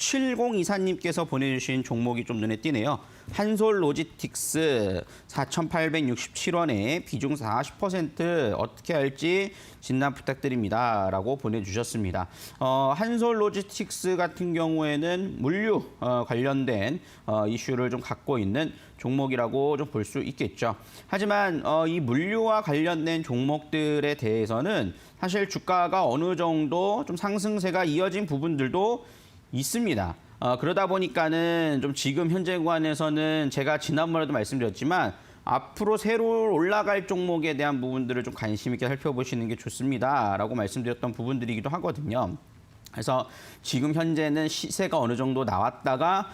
7024님께서 보내주신 종목이 좀 눈에 띄네요. 한솔로지틱스 4,867원에 비중 40% 어떻게 할지 진단 부탁드립니다. 라고 보내주셨습니다. 한솔로지틱스 같은 경우에는 물류 관련된 이슈를 좀 갖고 있는 종목이라고 좀 볼 수 있겠죠. 하지만 이 물류와 관련된 종목들에 대해서는 사실 주가가 어느 정도 좀 상승세가 이어진 부분들도 있습니다. 그러다 보니까는 좀 지금 현재 구간에서는 제가 지난번에도 말씀드렸지만 앞으로 새로 올라갈 종목에 대한 부분들을 좀 관심 있게 살펴보시는 게 좋습니다라고 말씀드렸던 부분들이기도 하거든요. 그래서 지금 현재는 시세가 어느 정도 나왔다가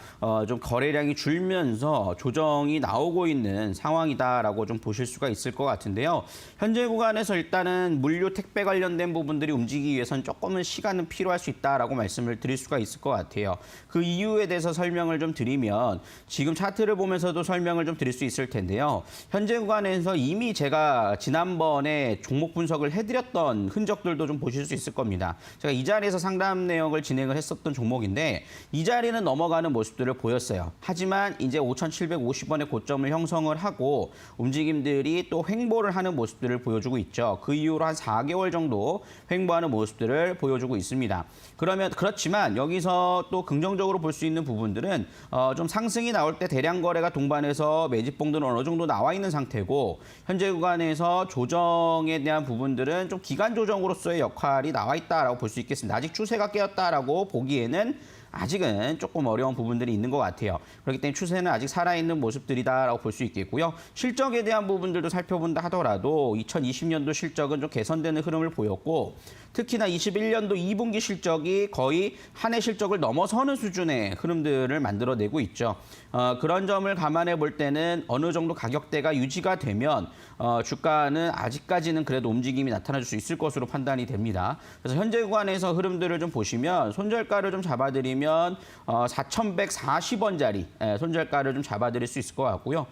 좀 거래량이 줄면서 조정이 나오고 있는 상황이다라고 좀 보실 수가 있을 것 같은데요. 현재 구간에서 일단은 물류 택배 관련된 부분들이 움직이기 위해서는 조금은 시간은 필요할 수 있다라고 말씀을 드릴 수가 있을 것 같아요. 그 이유에 대해서 설명을 좀 드리면 지금 차트를 보면서도 설명을 좀 드릴 수 있을 텐데요. 현재 구간에서 이미 제가 지난번에 종목 분석을 해드렸던 흔적들도 좀 보실 수 있을 겁니다. 제가 이 자리에서 상담 내역을 진행을 했었던 종목인데 이 자리는 넘어가는 모습들을 보였어요. 하지만 이제 5,750원의 고점을 형성을 하고 움직임들이 또 횡보를 하는 모습들을 보여주고 있죠. 그 이후로 한 4개월 정도 횡보하는 모습들을 보여주고 있습니다. 그렇지만 여기서 또 긍정적으로 볼 수 있는 부분들은 좀 상승이 나올 때 대량 거래가 동반해서 매집봉들은 어느 정도 나와 있는 상태고 현재 구간에서 조정에 대한 부분들은 좀 기간 조정으로서의 역할이 나와 있다라고 볼 수 있겠습니다. 아직 추세가 깨었다라고 보기에는 아직은 조금 어려운 부분들이 있는 것 같아요. 그렇기 때문에 추세는 아직 살아있는 모습들이다라고 볼 수 있겠고요. 실적에 대한 부분들도 살펴본다 하더라도 2020년도 실적은 좀 개선되는 흐름을 보였고 특히나 21년도 2분기 실적이 거의 한 해 실적을 넘어서는 수준의 흐름들을 만들어내고 있죠. 그런 점을 감안해 볼 때는 어느 정도 가격대가 유지가 되면 주가는 아직까지는 그래도 움직임이 나타날 수 있을 것으로 판단이 됩니다. 그래서 현재 구간에서 흐름들을 좀 보시면 손절가를 좀 잡아드리면 4,140원짜리 손절가를 좀 잡아드릴 수 있을 것 같고요.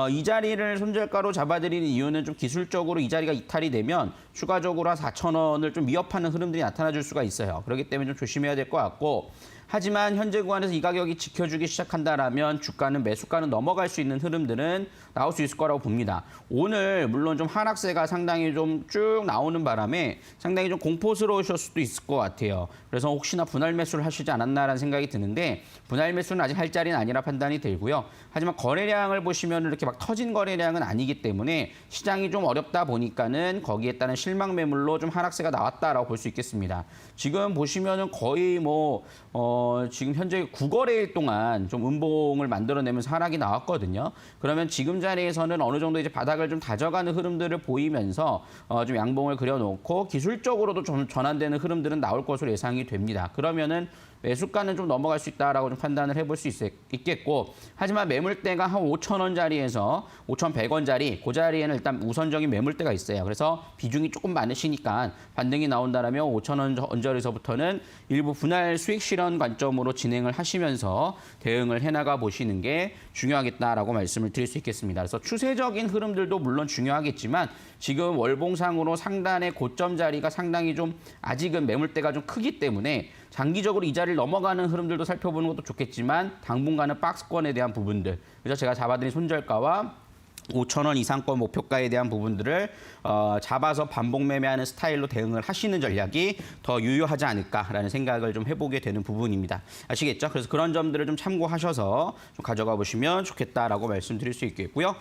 이 자리를 손절가로 잡아드리는 이유는 좀 기술적으로 이 자리가 이탈이 되면 추가적으로 한 4,000원을 좀 위협하는 흐름들이 나타나줄 수가 있어요. 그렇기 때문에 좀 조심해야 될 것 같고 하지만 현재 구간에서 이 가격이 지켜주기 시작한다라면 주가는 매수가는 넘어갈 수 있는 흐름들은 나올 수 있을 거라고 봅니다. 오늘 물론 좀 하락세가 상당히 좀 쭉 나오는 바람에 상당히 좀 공포스러우실 수도 있을 것 같아요. 그래서 혹시나 분할 매수를 하시지 않았나라는 생각이 드는데 분할 매수는 아직 할 자리는 아니라 판단이 들고요. 하지만 거래량을 보시면 이렇게 막 터진 거래량은 아니기 때문에 시장이 좀 어렵다 보니까는 거기에 따른 실망 매물로 좀 하락세가 나왔다라고 볼 수 있겠습니다. 지금 보시면은 거의 지금 현재 9거래일 동안 좀 음봉을 만들어내면서 하락이 나왔거든요. 그러면 지금 자리에서는 어느 정도 이제 바닥을 좀 다져가는 흐름들을 보이면서 좀 양봉을 그려놓고 기술적으로도 좀 전환되는 흐름들은 나올 것으로 예상이 됩니다. 그러면은 매수가는 좀 넘어갈 수 있다라고 좀 판단을 해볼 수 있겠고 하지만 매물대가 한 5,000원짜리에서 5,100원짜리 그 자리에는 일단 우선적인 매물대가 있어요. 그래서 비중이 조금 많으시니까 반등이 나온다라면 5,000원 언저리서부터는 일부 분할 수익 실현 관점으로 진행을 하시면서 대응을 해나가 보시는 게 중요하겠다라고 말씀을 드릴 수 있겠습니다. 그래서 추세적인 흐름들도 물론 중요하겠지만 지금 월봉상으로 상단의 고점 자리가 상당히 좀 아직은 매물대가 좀 크기 때문에 장기적으로 이 자리를 넘어가는 흐름들도 살펴보는 것도 좋겠지만 당분간은 박스권에 대한 부분들 그래서 제가 잡아드린 손절가와 5,000원 이상권 목표가에 대한 부분들을 잡아서 반복 매매하는 스타일로 대응을 하시는 전략이 더 유효하지 않을까라는 생각을 좀 해보게 되는 부분입니다. 아시겠죠? 그래서 그런 점들을 좀 참고하셔서 좀 가져가 보시면 좋겠다라고 말씀드릴 수 있겠고요.